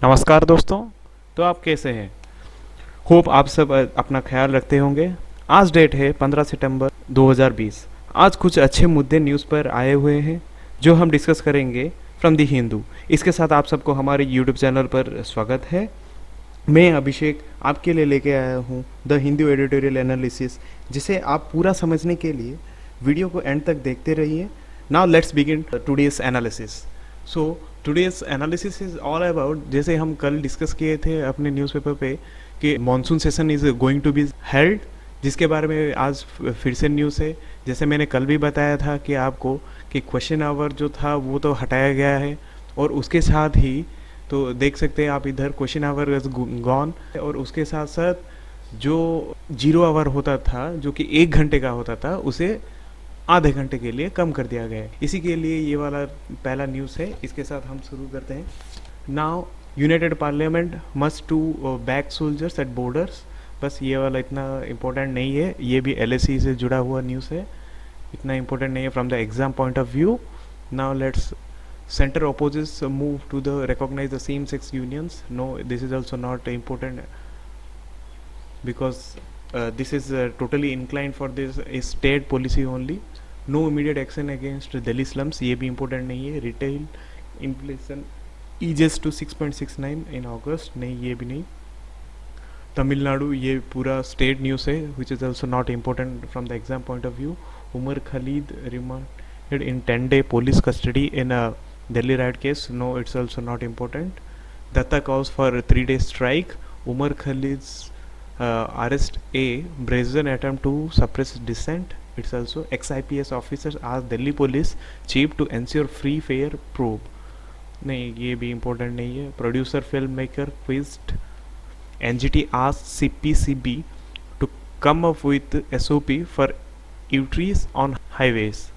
नमस्कार दोस्तों। तो आप कैसे हैं? होप आप सब अपना ख्याल रखते होंगे। आज डेट है 15 सितंबर 2020। आज कुछ अच्छे मुद्दे न्यूज़ पर आए हुए हैं जो हम डिस्कस करेंगे फ्रॉम द हिंदू। इसके साथ आप सबको हमारे यूट्यूब चैनल पर स्वागत है। मैं अभिषेक आपके लिए लेके आया हूँ द हिंदू एडिटोरियल एनालिसिस, जिसे आप पूरा समझने के लिए वीडियो को एंड तक देखते रहिए। Now let's begin today's analysis. So today's analysis is all about, जैसे हम कल डिस्कस किए थे अपने न्यूज़पेपर पे कि monsoon session is going to be held, जिसके बारे में आज फिर से न्यूज़ है। जैसे मैंने कल भी बताया था कि आपको कि क्वेश्चन आवर जो था वो तो हटाया गया है, और उसके साथ ही तो देख सकते हैं आप इधर क्वेश्चन आवर इज गॉन, और उसके साथ साथ जो जीरो आवर होता था जो कि 1 घंटे का होता था उसे आधे घंटे के लिए कम कर दिया गया है। इसी के लिए ये वाला पहला न्यूज़ है। इसके साथ हम शुरू करते हैं। Now united parliament must to back soldiers at borders. बस ये वाला इतना इम्पोर्टेंट नहीं है, ये भी एलएसी से जुड़ा हुआ न्यूज़ है, इतना इम्पोर्टेंट नहीं है from the exam point of view. Now let's center opposes a move to the recognize the same sex unions. No, this is also not important because this is totally inclined for this is state policy only. No immediate action against Delhi slums, ये भी important नहीं है। retail inflation eases to 6.69 in August, नहीं ये भी नहीं। तमिलनाडु, ये पूरा स्टेट न्यूज़ है which is also not important from the exam point of view. Umar Khalid remanded in 10-day police custody in a Delhi riot case. No, it's also not important. Datta calls for a 3-day strike. Umar Khalid's arrest a brazen attempt to suppress dissent. It's also ex-IPS officers ask Delhi police chief to ensure free fair probe. नहीं ये भी important नहीं है। Producer film maker quizzed NGT asks CPCB to come up with SOP for entries on highways.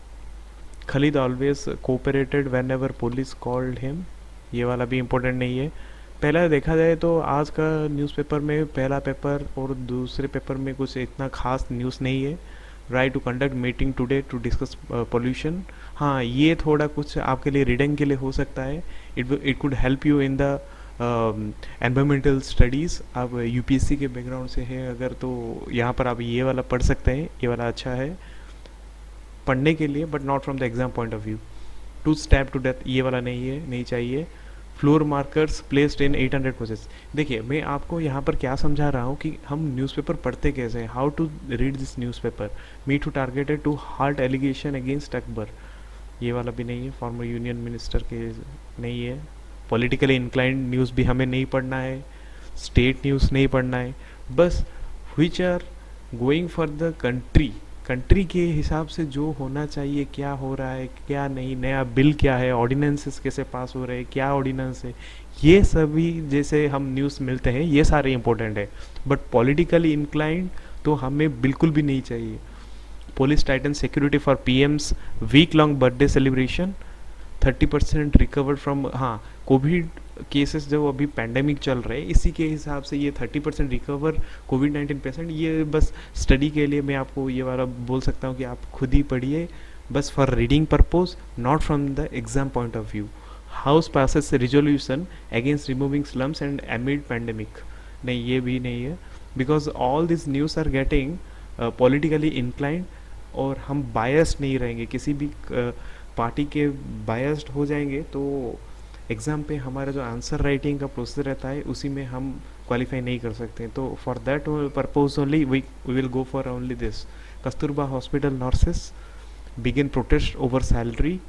Khalid always cooperated whenever police called him. ये वाला भी important नहीं है। पहला देखा जाए तो आज का न्यूज़पेपर में पहला पेपर और दूसरे पेपर में कुछ इतना खास न्यूज़ नहीं है। Right to conduct meeting today to discuss pollution. हाँ, ये थोड़ा कुछ आपके लिए रीडिंग के लिए हो सकता है। It could help you in the environmental studies. आप यूपीएससी के बैकग्राउंड से है अगर, तो यहाँ पर आप ये वाला पढ़ सकते हैं। ये वाला अच्छा है पढ़ने के लिए, but not from the exam point of view. Two step to death, ये वाला नहीं है, नहीं चाहिए। Floor markers placed in 800 coaches. देखिए मैं आपको यहाँ पर क्या समझा रहा हूँ कि हम न्यूज़पेपर पढ़ते कैसे, how to read this newspaper. Me too targeted to hurt allegation against Akbar, ये वाला भी नहीं है। फॉर्मर यूनियन मिनिस्टर के नहीं है। पॉलिटिकली इंक्लाइंड न्यूज़ भी हमें नहीं पढ़ना है, स्टेट न्यूज़ नहीं पढ़ना है, बस which are going for the country. Country के हिसाब से जो होना चाहिए, क्या हो रहा है क्या नहीं, नया बिल क्या है, ऑर्डिनेंसेस कैसे पास हो रहे हैं, क्या ऑर्डिनेंस है, ये सभी जैसे हम न्यूज़ मिलते हैं ये सारे इंपॉर्टेंट है। बट पॉलिटिकली इंक्लाइंड तो हमें बिल्कुल भी नहीं चाहिए। Police tighten security for PM's week long birthday celebration. 30% recovered from, हाँ कोविड केसेस जो अभी पैंडेमिक चल रहे हैं इसी के हिसाब से ये 30% रिकवर कोविड-19 पेशेंट। ये बस स्टडी के लिए मैं आपको ये वाला बोल सकता हूँ कि आप खुद ही पढ़िए, बस for reading purpose, not from the exam point of view. House passes resolution against removing slums and amid pandemic, नहीं ये भी नहीं है। Because all this news are getting politically inclined, और हम बायस्ड नहीं रहेंगे, किसी भी पार्टी के बायस्ड हो जाएंगे तो एग्ज़ाम पे हमारा जो आंसर राइटिंग का प्रोसेस रहता है उसी में हम क्वालिफाई नहीं कर सकते। तो for that purpose only we will go for only this. Kasturba hospital nurses begin protest over salary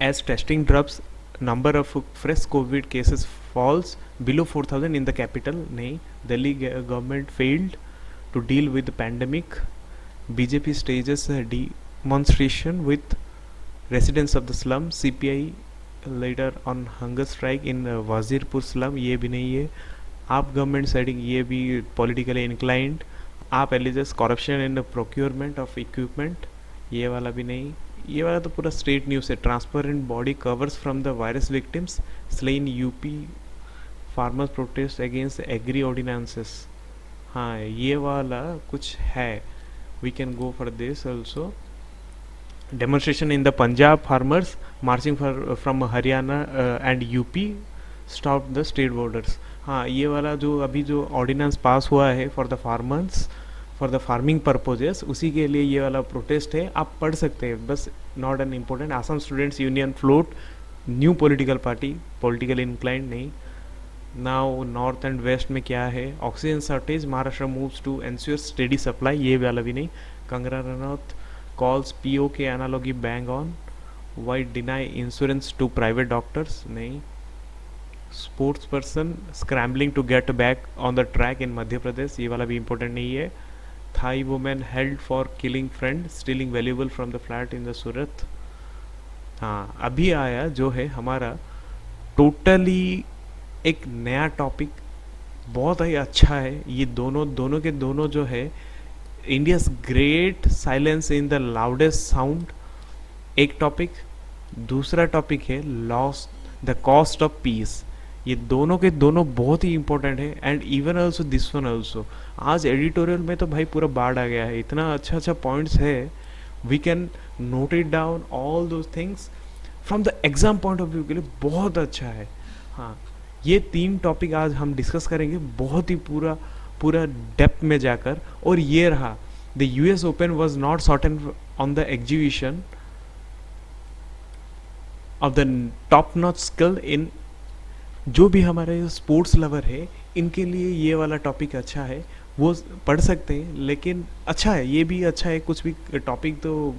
as testing drugs. Number of fresh COVID cases falls below 4000 in the capital. नहीं, Delhi government failed to deal with pandemic. BJP stages demonstration with residents of the slum. CPI later on hunger strike in Wazirpur slum, ये भी नहीं है। AAP government siding, ये भी politically inclined. AAP alleges corruption in procurement of equipment, ये वाला भी नहीं। ये वाला तो पूरा स्टेट न्यूज़ है। Transparent body covers from the virus victims slain UP farmers protest against agri ordinances. हाँ ये वाला कुछ है, we can go for this also. Demonstration in the Punjab farmers marching from Haryana and UP stop the state borders. हाँ, ये वाला जो अभी जो ऑर्डिनेंस पास हुआ है for the farmers, for the farming purposes, उसी के लिए ये वाला प्रोटेस्ट है, आप पढ़ सकते हैं बस। Not an important. Assam students union float new political party, political inclined नहीं। नाउ नॉर्थ एंड वेस्ट में क्या है, oxygen shortage, Maharashtra moves to ensure steady supply, ये वाला भी नहीं। Kangana Ranaut calls PoK analogy bang on, why deny insurance to private doctors, नहीं। Sports person scrambling to get back on the track in Madhya Pradesh, ये वाला भी इंपॉर्टेंट नहीं है। Thai women held for killing friend stealing valuable from the flat in the Surat. हाँ, अभी आया जो है हमारा टोटली एक नया टॉपिक, बहुत ही अच्छा है। ये दोनों दोनों के दोनों जो है, India's great silence in the loudest sound, एक टॉपिक। दूसरा टॉपिक है loss the cost of piece. ये दोनों के दोनों बहुत ही इंपॉर्टेंट है, and even also this one also. आज एडिटोरियल में तो भाई पूरा बाढ़ आ गया है, इतना अच्छा अच्छा पॉइंट्स है, we can note it down all those things from the exam point of view के लिए बहुत अच्छा है। हाँ, ये 3 टॉपिक आज हम डिस्कस करेंगे बहुत ही पूरा पूरा डेप्थ में जाकर। और ये रहा, the US Open was not shorten on the exhibition of the top notch skill in, जो भी हमारे स्पोर्ट्स लवर है इनके लिए ये वाला टॉपिक अच्छा है, वो पढ़ सकते हैं। लेकिन अच्छा है, ये भी अच्छा है, कुछ भी टॉपिक तो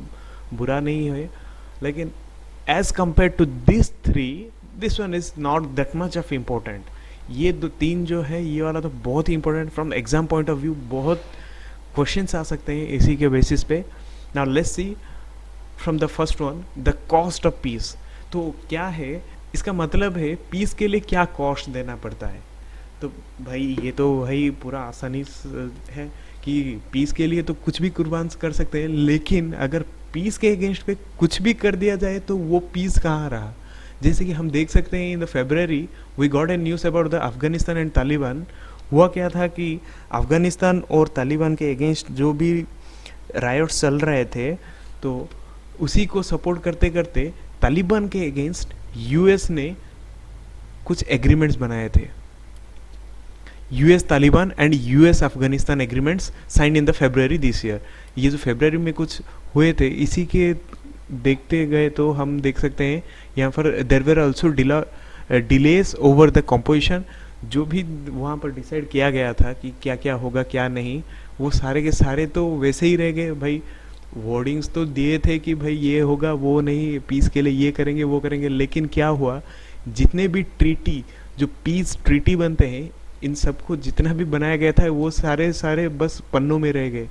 बुरा नहीं है, लेकिन as compare to this 3 this one is not that much of important. ये 3 जो है, ये वाला तो बहुत ही important from exam point of view, बहुत क्वेश्चंस आ सकते हैं इसी के बेसिस पे। Now let's see from the first one, the cost of peace. तो क्या है इसका मतलब है, पीस के लिए क्या कॉस्ट देना पड़ता है। तो भाई ये तो भाई पूरा आसानी है कि पीस के लिए तो कुछ भी कुर्बान कर सकते हैं, लेकिन अगर पीस के अगेंस्ट पे कुछ भी कर दिया जाए तो वो पीस कहाँ रहा। जैसे कि हम देख सकते हैं in the February we got a news about the Afghanistan and Taliban. हुआ क्या था कि अफगानिस्तान और तालिबान के अगेंस्ट जो भी रायोट्स चल रहे थे, तो उसी को सपोर्ट करते करते तालिबान के अगेंस्ट यूएस ने कुछ एग्रीमेंट्स बनाए थे। US Taliban and US Afghanistan agreements signed in the February this year. ये जो फेब्रवरी में कुछ हुए थे, इसी के देखते गए तो हम देख सकते हैं यहाँ पर there were also delays over the composition. जो भी वहाँ पर डिसाइड किया गया था कि क्या क्या होगा क्या नहीं, वो सारे के सारे तो वैसे ही रह गए भाई। वर्डिंग्स तो दिए थे कि भाई ये होगा वो नहीं, पीस के लिए ये करेंगे वो करेंगे, लेकिन क्या हुआ, जितने भी ट्रीटी जो पीस ट्रीटी बनते हैं, इन सबको जितना भी बनाया गया था वो सारे सारे बस पन्नों में रह गए,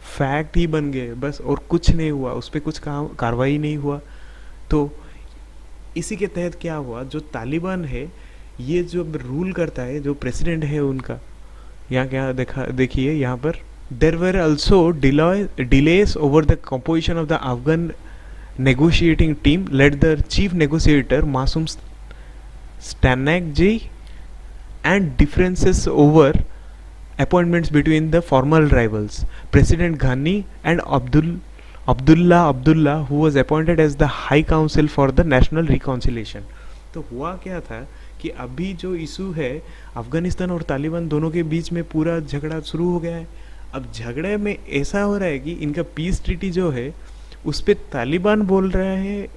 फैक्ट ही बन गए बस, और कुछ नहीं हुआ, उस पर कुछ कार्रवाई नहीं हुआ। तो इसी के तहत क्या हुआ, जो तालिबान है ये जो रूल करता है, जो प्रेसिडेंट है उनका, यहाँ क्या देखिए यहाँ पर, there were also delays over the composition of the Afghan negotiating team led the chief negotiator Masum Stanakji, and differences over appointments between the former rivals President Ghani and Abdullah, who was appointed as the High Council for the National Reconciliation। तो हुआ क्या था कि अभी जो issue है अफगानिस्तान और तालिबान दोनों के बीच में पूरा झगड़ा शुरू हो गया है। अब झगड़े में ऐसा हो रहा है कि इनका पीस ट्रीटी जो है उस पर तालिबान बोल रहा है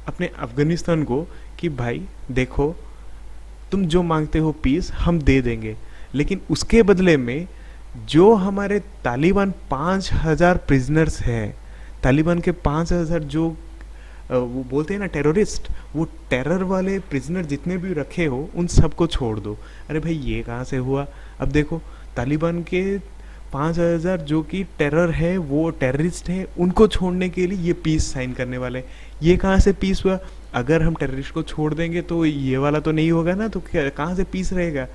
अपने अफगानिस्तान को कि भाई देखो, तुम जो मांगते हो पीस हम दे देंगे, लेकिन उसके बदले में जो हमारे तालिबान 5000 प्रिजनर्स हैं, तालिबान के 5000 जो वो बोलते हैं ना टेररिस्ट, वो टेरर वाले प्रिजनर जितने भी रखे हो उन सबको छोड़ दो। अरे भाई ये कहाँ से हुआ। अब देखो तालिबान के 5000 जो कि टेरर है, वो टेररिस्ट है, उनको छोड़ने के लिए ये पीस साइन करने वाले। ये कहाँ से पीस हुआ। अगर हम टेररिस्ट को छोड़ देंगे तो ये वाला तो नहीं होगा ना, तो कहाँ से पीस रहेगा।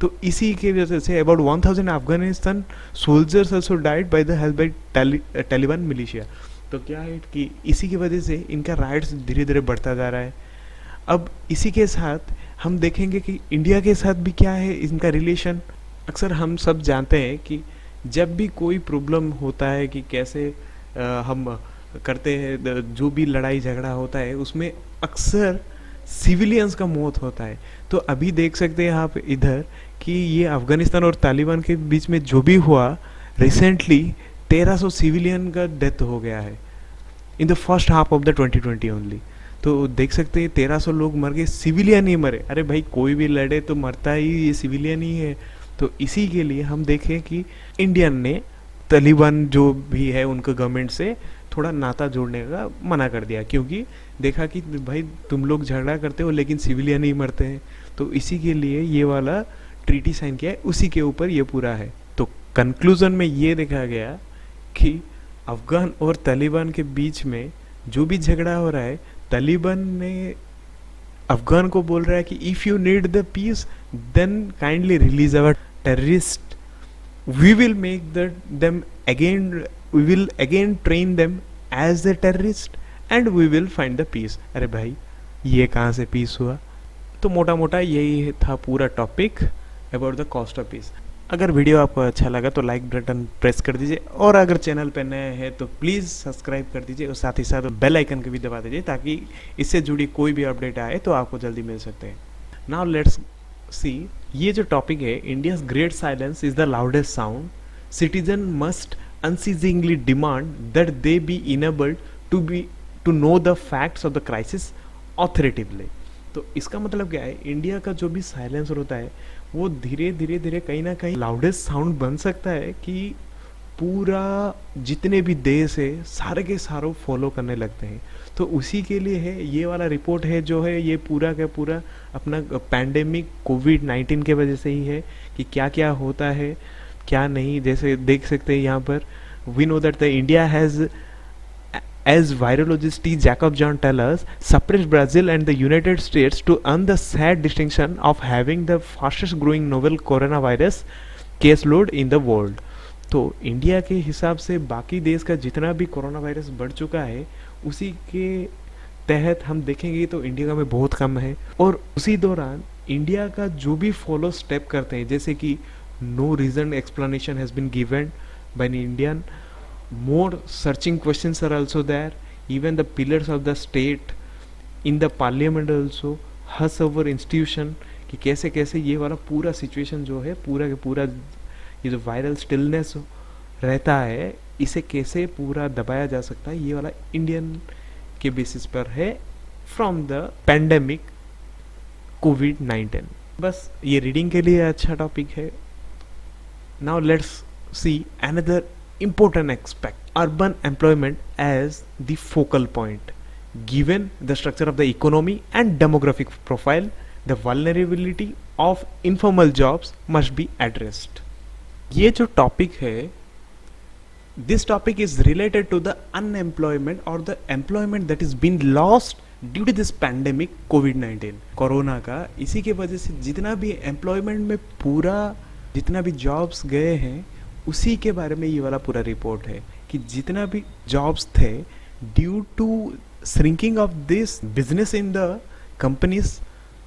तो इसी के वजह say about 1000 Afghanistan soldiers also died by the help by Taliban militia. तो क्या है कि इसी की वजह से इनका राइट्स धीरे धीरे बढ़ता जा रहा है। अब इसी के साथ हम देखेंगे कि इंडिया के साथ भी क्या है इनका रिलेशन। अक्सर हम सब जानते हैं कि जब भी कोई प्रॉब्लम होता है कि कैसे हम करते हैं, जो भी लड़ाई झगड़ा होता है उसमें अक्सर सिविलियंस का मौत होता है। तो अभी देख सकते हैं आप इधर कि ये अफगानिस्तान और तालिबान के बीच में जो भी हुआ रिसेंटली 1300 सिविलियन का डेथ हो गया है in the first half of the 2020 only. तो देख सकते हैं 1300 लोग मर गए, सिविलियन ही मरे। अरे भाई कोई भी लड़े तो मरता ही ये सिविलियन ही है। तो इसी के लिए हम देखें कि इंडियन ने तालिबान जो भी है उनके गवर्नमेंट से थोड़ा नाता जोड़ने का मना कर दिया, क्योंकि देखा कि भाई तुम लोग झगड़ा करते हो लेकिन सिविलियन ही मरते हैं। तो इसी के लिए ये वाला ट्रीटी साइन किया है, उसी के ऊपर ये पूरा है। तो कंक्लूजन में ये देखा गया कि अफगान और तालिबान के बीच में जो भी झगड़ा हो रहा है, तालिबान ने अफगान को बोल रहा है कि if you need the peace then kindly release our terrorist, we will make them again, we will again train them as the terrorist and we will find the peace। अरे भाई ये कहाँ से पीस हुआ? तो मोटा मोटा यही था पूरा topic about the cost of piece. अगर वीडियो आपको अच्छा लगा तो लाइक बटन प्रेस कर दीजिए, और अगर चैनल पर नए हैं तो प्लीज़ सब्सक्राइब कर दीजिए, और साथ ही साथ बेल आइकन को भी दबा दीजिए ताकि इससे जुड़ी कोई भी अपडेट आए तो आपको जल्दी मिल सकते हैं। नाउ लेट्स सी, ये जो टॉपिक है, India's great silence is the loudest sound, citizen must unceasingly demand that they be enabled to know the facts of the crisis authoritatively। तो इसका मतलब क्या है, इंडिया का जो भी साइलेंसर होता है वो धीरे धीरे धीरे कहीं ना कहीं लाउडेस्ट साउंड बन सकता है कि पूरा जितने भी देश है सारे के सारे फॉलो करने लगते हैं। तो उसी के लिए है ये वाला रिपोर्ट है जो है, ये पूरा का पूरा अपना पैंडेमिक कोविड-19 के वजह से ही है कि क्या क्या होता है क्या नहीं। जैसे देख सकते हैं यहाँ पर, we know that the India has, as virologist T. Jacob John tell us, suppressed Brazil and the United States to earn the sad distinction of having the fastest growing novel coronavirus case load in the world। तो India के हिसाब से बाकी देश का जितना भी corona virus बढ़ चुका है उसी के तहत हम देखेंगे तो इंडिया में बहुत कम है। और उसी दौरान इंडिया का जो भी फॉलो स्टेप करते हैं, जैसे कि no reasoned explanation has been given by an Indian, more searching questions are also there, even the pillars of the state in the parliament also hush over institution कि कैसे कैसे ये वाला पूरा सिचुएशन जो है पूरा के पूरा ये जो वायरल स्टिलनेस रहता है इसे कैसे पूरा दबाया जा सकता है, ये वाला इंडियन के बेसिस पर है फ्रॉम द पैंडेमिक कोविड-19। बस ये रीडिंग के लिए अच्छा टॉपिक है। Now let's see another important aspect, urban employment as the focal point। Given the structure of the economy and demographic profile, the vulnerability of informal jobs must be addressed। ये जो topic है, this topic is related to the unemployment or the employment that is been lost due to this pandemic COVID-19 corona का। इसी के वजह से जितना भी employment में पूरा जितना भी जॉब्स गए हैं उसी के बारे में ये वाला पूरा रिपोर्ट है कि जितना भी जॉब्स थे due to shrinking of this business in the companies,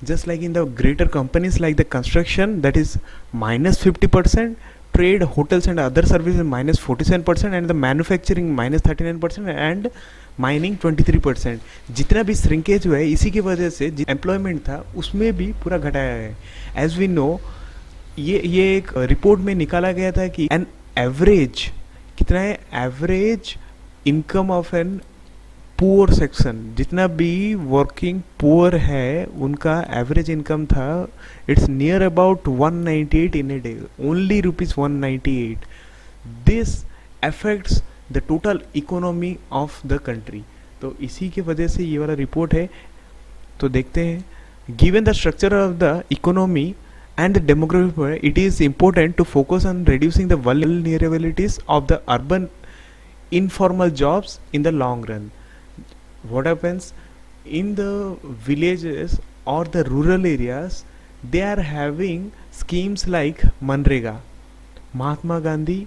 just like in the greater companies like the construction that is -50%, trade hotels and other services -47% and the manufacturing -39% and mining 23%। जितना भी shrinkage हुआ है इसी की वजह से employment था उसमें भी पूरा घटाया है। एज वी नो, ये एक रिपोर्ट में निकाला गया था कि एन एवरेज कितना है, average income of an poor section, जितना भी वर्किंग पुअर है उनका एवरेज इनकम था, it's near about 198 in a day, only ₹198। This affects the total economy of the country. तो इसी की वजह से ये वाला रिपोर्ट है। तो देखते हैं, given the structure of the economy and the demographic, it is important to focus on reducing the vulnerabilities of the urban informal jobs in the long run। What happens in the villages or the rural areas, they are having schemes like MNREGA, Mahatma Gandhi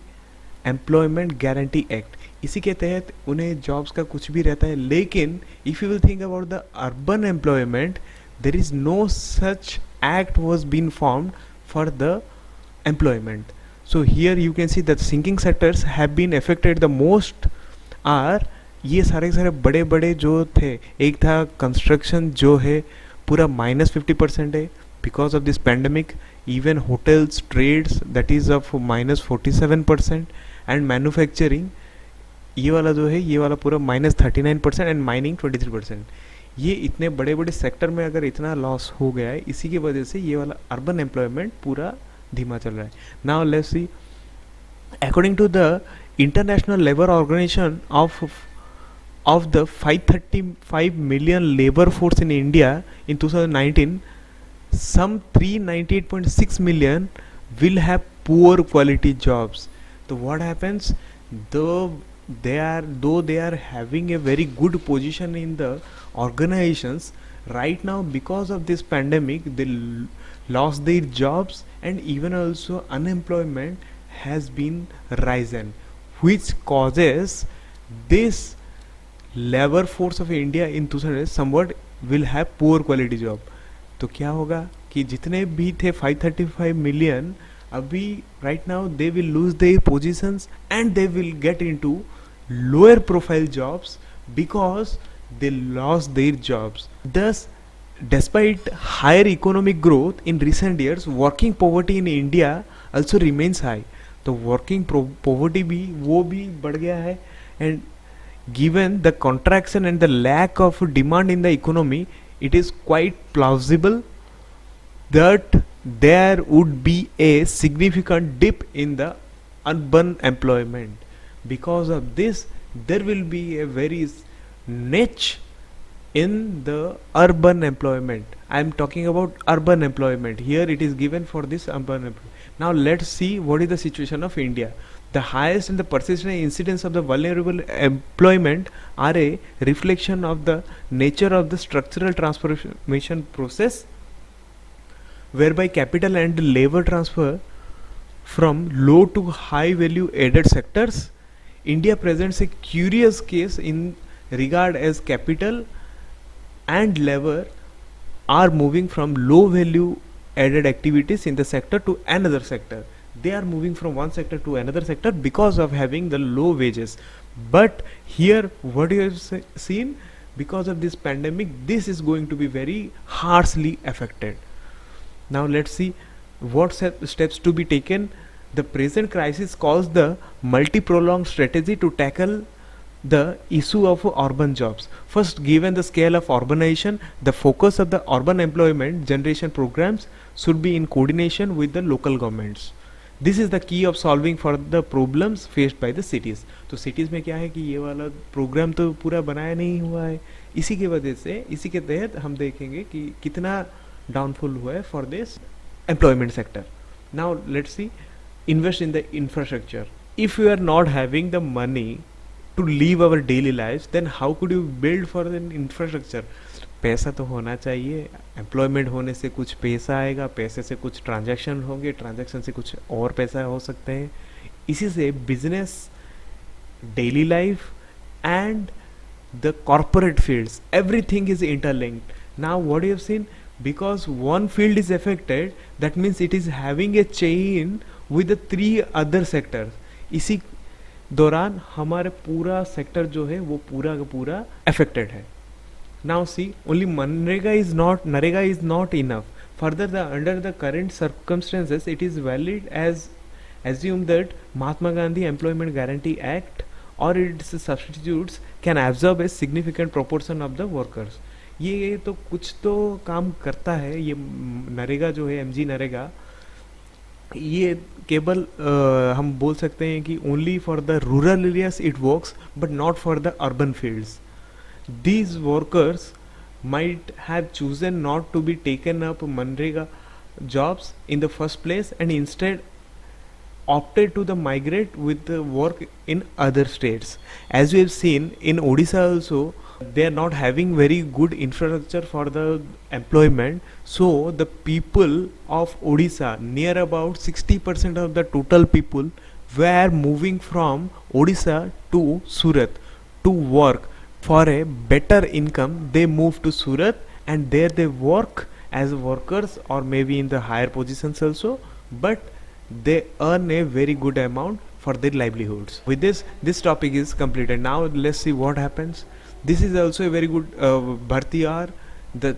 employment guarantee act, इसी के तहत उन्हें jobs का कुछ भी रहता है। लेकिन if you will think about the urban employment, there is no such act was been formed for the employment। So here you can see that sinking sectors have been affected the most are ये सारे सारे बड़े बड़े जो थे। एक था construction जो है पूरा -50% है because of this pandemic. Even hotels trades that is of -47%. And manufacturing ये वाला जो है ये वाला पूरा -39% एंड माइनिंग 23%. ये इतने बड़े बड़े सेक्टर में अगर इतना लॉस हो गया है, इसी की वजह से ये वाला अर्बन एम्प्लॉयमेंट पूरा धीमा चल रहा है. Now let's see, according to the international labour organisation of the 535 million labor force in India in 2019, some 398.6 million will have poor quality jobs. So what happens, though they are having a very good position in the organizations, right now because of this pandemic they lost their jobs, and even also unemployment has been risen, which causes this labour force of India in 2000 somewhat will have poor quality job. तो क्या होगा कि जितने भी थे 535 million, अभी right now they will lose their positions and they will get into lower profile jobs because they lost their jobs. Thus, despite higher economic growth in recent years, working poverty in India also remains high. तो working poverty भी वो भी बढ़ गया है, and given the contraction and the lack of demand in the economy, it is quite plausible that there would be a significant dip in the urban employment. Because of this, there will be a very niche in the urban employment. I am talking about urban employment. Here it is given for this urban employment. Now let's see what is the situation of India. The highest and the persistent incidence of the vulnerable employment are a reflection of the nature of the structural transformation process, whereby capital and labor transfer from low to high value added sectors. India presents a curious case in regard as capital and labor are moving from low value added activities in the sector to another sector. They are moving from one sector to another sector because of having the low wages. But here what you have seen, because of this pandemic, this is going to be very harshly affected. Now let's see what steps to be taken. The present crisis calls the multi-pronged strategy to tackle the issue of urban jobs. First, given the scale of urbanization, the focus of the urban employment generation programs should be in coordination with the local governments. This is the key of solving for the problems faced by the cities. तो cities में क्या है कि ये वाला programme तो पूरा बनाया नहीं हुआ है, इसी की वजह से इसी के तहत हम देखेंगे कि कितना डाउनफॉल हुआ है for this employment sector. Now let's see, invest in the infrastructure. If you are not having the money to live our daily life, then how could you build for an infrastructure. पैसा तो होना चाहिए, employment होने से कुछ पैसा आएगा, पैसे से कुछ ट्रांजैक्शन होंगे, ट्रांजैक्शन से कुछ और पैसा हो सकते हैं. इसी से business, daily life and the corporate fields, everything is interlinked. Now what you have seen, because one field is affected, that means it is having a chain with the 3 other sectors. इसी दौरान हमारे पूरा sector जो है वो पूरा का पूरा अफेक्टेड है. Now see, only Narega is not enough. Further, under the current circumstances, it is valid as assume that Mahatma Gandhi Employment Guarantee Act or its substitutes can absorb a significant proportion of the workers. ये तो कुछ तो काम करता है ये नरेगा जो है, MG नरेगा. ये केवल हम बोल सकते हैं कि only for the rural areas it works, but not for the urban fields. These workers might have chosen not to be taken up Manrega jobs in the first place and instead opted to the migrate with the work in other states. As we have seen in Odisha also, they are not having very good infrastructure for the employment. So the people of Odisha, near about 60% of the total people, were moving from Odisha to Surat to work. For a better income, they move to Surat and there they work as workers or maybe in the higher positions also, but they earn a very good amount for their livelihoods. With this topic is completed. Now let's see what happens. This is also a very good Bharti hour. The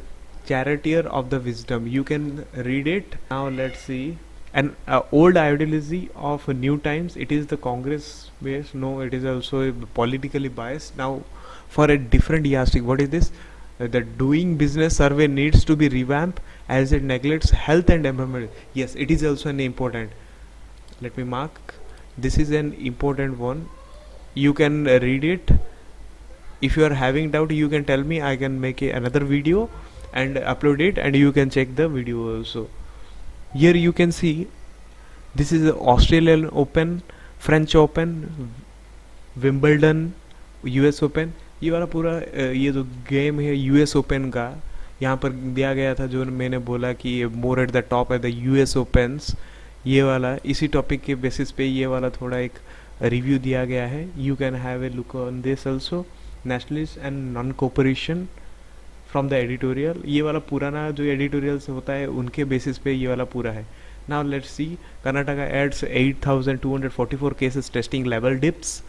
charioteer of the wisdom. You can read it. Now let's see. An old ideology of new times. It is the Congress based. No, it is also politically biased. Now for a different yardstick, what is this? The doing business survey needs to be revamped as it neglects health and environment. Yes, it is also an important. Let me mark. This is an important one. You can read it. If you are having doubt, you can tell me. I can make another video and upload it, and you can check the video also. Here you can see, this is the Australian Open, French Open, Wimbledon, US open, ये वाला पूरा ये जो game है US open का यहाँ पर दिया गया था, जो मैंने बोला कि मोर एट द टॉप है द यूएस ओपन्स, ये वाला इसी टॉपिक के बेसिस पे ये वाला थोड़ा एक रिव्यू दिया गया है. You can have a look on this also. Nationalist and non cooperation from the editorial, ये वाला पुराना जो एडिटोरियल्स होता है उनके बेसिस पे ये वाला पूरा है. Now let's see. Karnataka adds 8,244 cases testing level dips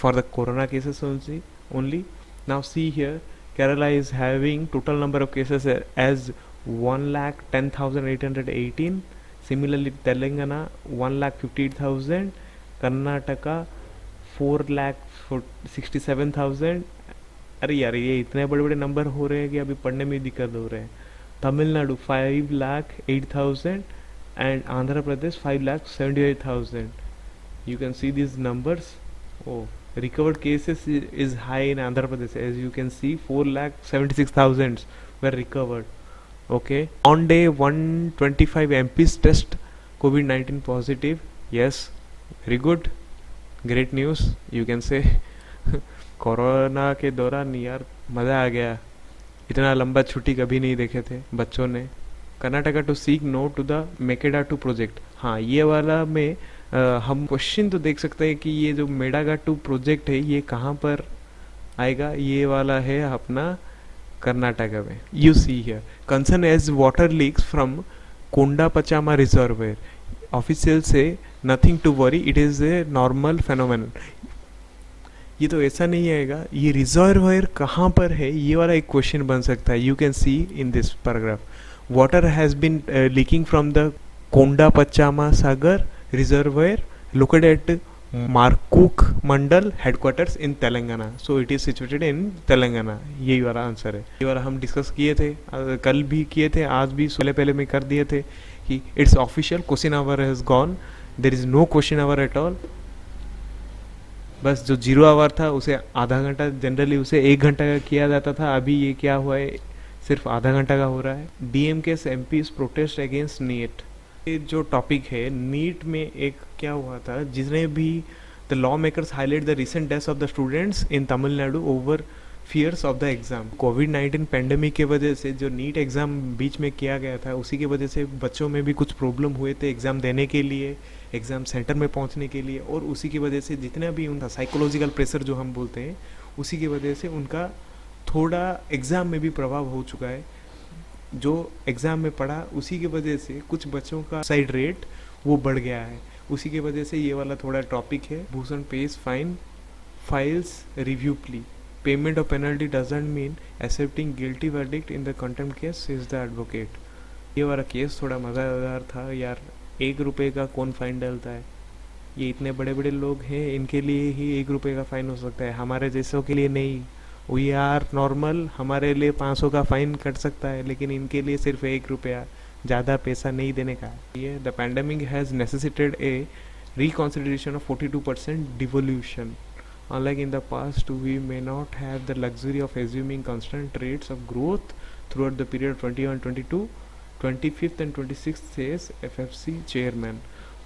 for the corona cases only. Now see here, Kerala is having total number of cases as 1,10,818. Similarly, Telangana 1,58,000. Karnataka 4,67,000. अरे यार ये इतने बड़े बड़े नंबर हो रहे हैं कि अभी पढ़ने में दिक्कत हो रहे हैं. Tamil Nadu 5,08,000 and Andhra Pradesh 5,78,000. You can see these numbers. Oh, recovered cases is high in Andhra Pradesh. As you can see, 4,76,000 were recovered. Okay. On day 125 MPs test COVID-19 positive. Yes, very good. Great news, you can say. Corona के दौरान यार मज़ा आ गया. इतना लंबा छुट्टी कभी नहीं देखे थे बच्चों ने. Karnataka to seek nod to the Mekedatu project. हाँ, ये वाला में हम क्वेश्चन तो देख सकते हैं कि ये जो मेडागाटू प्रोजेक्ट है ये कहाँ पर आएगा. ये वाला है अपना कर्नाटका में. You see here concern as water leaks from Kondapochamma reservoir. Official से nothing to worry, it is a normal phenomenon. ये तो ऐसा नहीं आएगा. ये रिजर्वायर कहाँ पर है ये वाला एक क्वेश्चन बन सकता है. You can see in this paragraph, water has been leaking from the Kondapachama Sagar reservoir located at Markuk Mandal headquarters in Telangana. So it is situated in Telangana. यही वाला आंसर है. ये वाला हम डिस्कस किए थे, कल भी किए थे, आज भी पहले में कर दिए थे कि it's official. Question hour has gone. There is no question hour at all. बस जो 0 आवर था उसे आधा घंटा, जनरली उसे 1 घंटा का किया जाता था. अभी ये क्या हुआ है, सिर्फ आधा घंटा का हो रहा है. DMK MPs protest against NEET. ये जो टॉपिक है नीट में, एक क्या हुआ था, जिसने भी the law makers highlight the recent deaths of the students in Tamil Nadu over fears of the exam. कोविड-19 पेंडेमिक के वजह से जो नीट एग्ज़ाम बीच में किया गया था, उसी की वजह से बच्चों में भी कुछ प्रॉब्लम हुए थे एग्ज़ाम देने के लिए, एग्ज़ाम सेंटर में पहुंचने के लिए. और उसी की वजह से जितना भी उनका साइकोलॉजिकल प्रेशर जो हम बोलते हैं, उसी की वजह से उनका थोड़ा एग्ज़ाम में भी प्रभाव हो चुका है. जो एग्ज़ाम में पढ़ा उसी की वजह से कुछ बच्चों का साइड रेट वो बढ़ गया है. उसी की वजह से ये वाला थोड़ा टॉपिक है. Bhushan page fine files review plea. Payment of penalty doesn't mean accepting guilty verdict in the contempt case is the advocate. ये वाला केस थोड़ा मज़ेदार था यार. 1 रुपये का कौन फाइन डालता है. ये इतने बड़े बड़े लोग हैं, इनके लिए ही 1 रुपये का फ़ाइन हो सकता है, हमारे जैसों के लिए नहीं. वी आर नॉर्मल, हमारे लिए 500 का फ़ाइन कट सकता है, लेकिन इनके लिए सिर्फ 1 रुपया, ज़्यादा पैसा नहीं देने का है. ये the pandemic has necessitated a reconsideration of 42% devolution. Unlike in the past, we may not have the luxury of assuming constant rates of growth throughout the period 21-22, 25th and 26th says FFC chairman.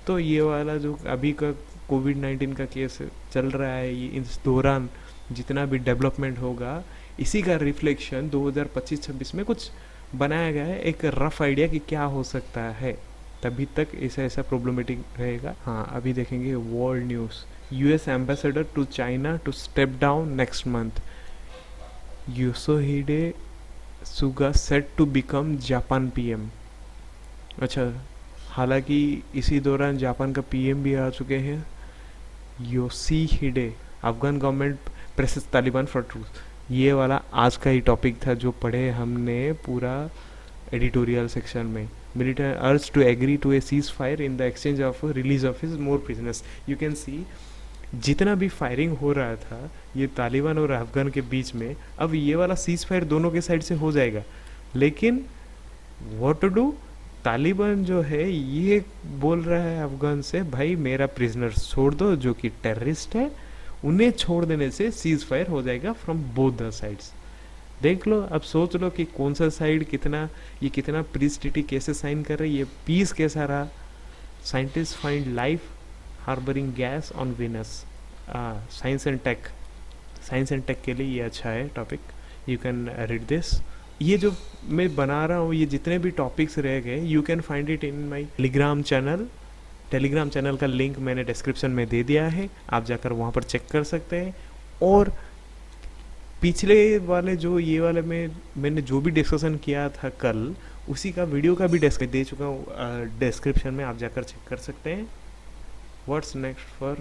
तो ये वाला जो अभी का कोविड-19 का case चल रहा है, ये इस दौरान जितना भी डेवलपमेंट होगा, इसी का रिफ्लेक्शन 2025-26 में कुछ बनाया गया है, एक रफ आइडिया कि क्या हो सकता है. तभी तक ऐसा प्रॉब्लमेटिक रहेगा. हाँ, अभी देखेंगे world news. US ambassador to China to step down next month. Yoshihide Suga set to become Japan PM. अच्छा, हालांकि इसी दौरान जापान का PM भी आ चुके हैं. Yoshihide. Afghan government presses Taliban for truth. ये वाला आज का ही टॉपिक था जो पढ़े हमने पूरा एडिटोरियल सेक्शन में. Military urged to agree to a ceasefire in the exchange of release of his more prisoners. You can see जितना भी फायरिंग हो रहा था ये तालिबान और अफगान के बीच में, अब ये वाला सीज फायर दोनों के साइड से हो जाएगा. लेकिन व्हाट टू डू, तालिबान जो है ये बोल रहा है अफगान से भाई मेरा प्रिजनर छोड़ दो जो कि टेररिस्ट है, उन्हें छोड़ देने से सीज फायर हो जाएगा फ्रॉम बोथ द साइड्स. देख लो, अब सोच लो कि कौन सा साइड कितना, ये कितना पीस ट्रीटी कैसे साइन कर रही है, ये पीस कैसा रहा. Scientist find life harbouring gas on Venus. Science and tech के लिए ये अच्छा है topic, you can read this. ये जो मैं बना रहा हूँ ये जितने भी टॉपिक्स रह गए you can find it in my Telegram channel का लिंक मैंने डिस्क्रिप्शन में दे दिया है, आप जाकर वहाँ पर चेक कर सकते हैं. और पिछले वाले जो ये वाले में मैंने जो भी डिस्कशन किया था कल, उसी का वीडियो का भी दे चुका हूँ डिस्क्रिप्शन में, आप जाकर चेक कर सकते हैं. What's next for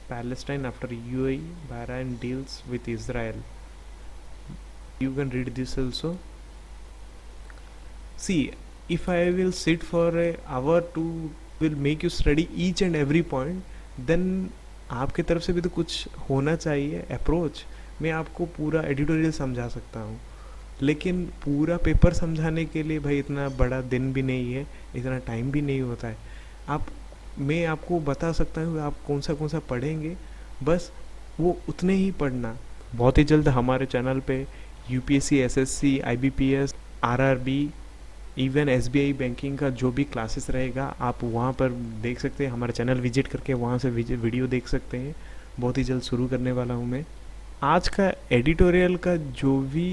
Palestine after UAE Bahrain deals with Israel. You can read this also. See, if I will sit for a hour to will make you study each and every point, then आपके तरफ से भी तो कुछ होना चाहिए approach. मैं आपको पूरा एडिटोरियल समझा सकता हूँ, लेकिन पूरा पेपर समझाने के लिए भाई इतना बड़ा दिन भी नहीं है, इतना टाइम भी नहीं होता है. मैं आपको बता सकता हूँ आप कौन सा पढ़ेंगे, बस वो उतने ही पढ़ना. बहुत ही जल्द हमारे चैनल पे UPSC, SSC, IBPS, RRB, even SBI banking का जो भी क्लासेस रहेगा आप वहाँ पर देख सकते हैं. हमारा चैनल विजिट करके वहाँ से वीडियो देख सकते हैं. बहुत ही जल्द शुरू करने वाला हूँ मैं. आज का एडिटोरियल का जो भी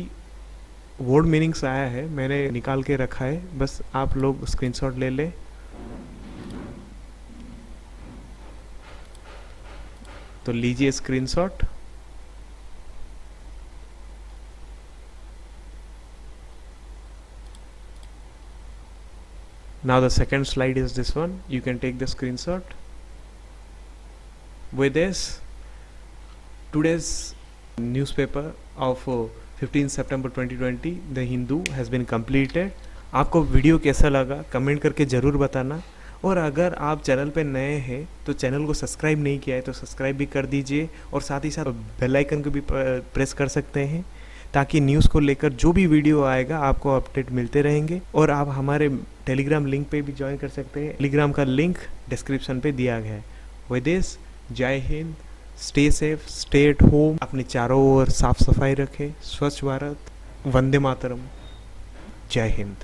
वर्ड मीनिंग्स आया है मैंने निकाल के रखा है, बस आप लोग स्क्रीनशॉट ले लें. तो लीजिए screenshot. Now the second slide is this one, you can take the screenshot. With this, today's newspaper of 15 September 2020, The Hindu has been completed. आपको वीडियो कैसा लगा कमेंट करके ज़रूर बताना. और अगर आप चैनल पे नए हैं तो चैनल को सब्सक्राइब नहीं किया है तो सब्सक्राइब भी कर दीजिए, और साथ ही साथ बेल आइकन को भी प्रेस कर सकते हैं ताकि न्यूज़ को लेकर जो भी वीडियो आएगा आपको अपडेट मिलते रहेंगे. और आप हमारे टेलीग्राम लिंक पे भी ज्वाइन कर सकते हैं, टेलीग्राम का लिंक डिस्क्रिप्शन पे दिया गया है. विद दिस, जय Hind, stay safe, stay at home, अपने चारों ओर साफ सफाई रखें, स्वच्छ भारत, वंदे मातरम, जय हिंद.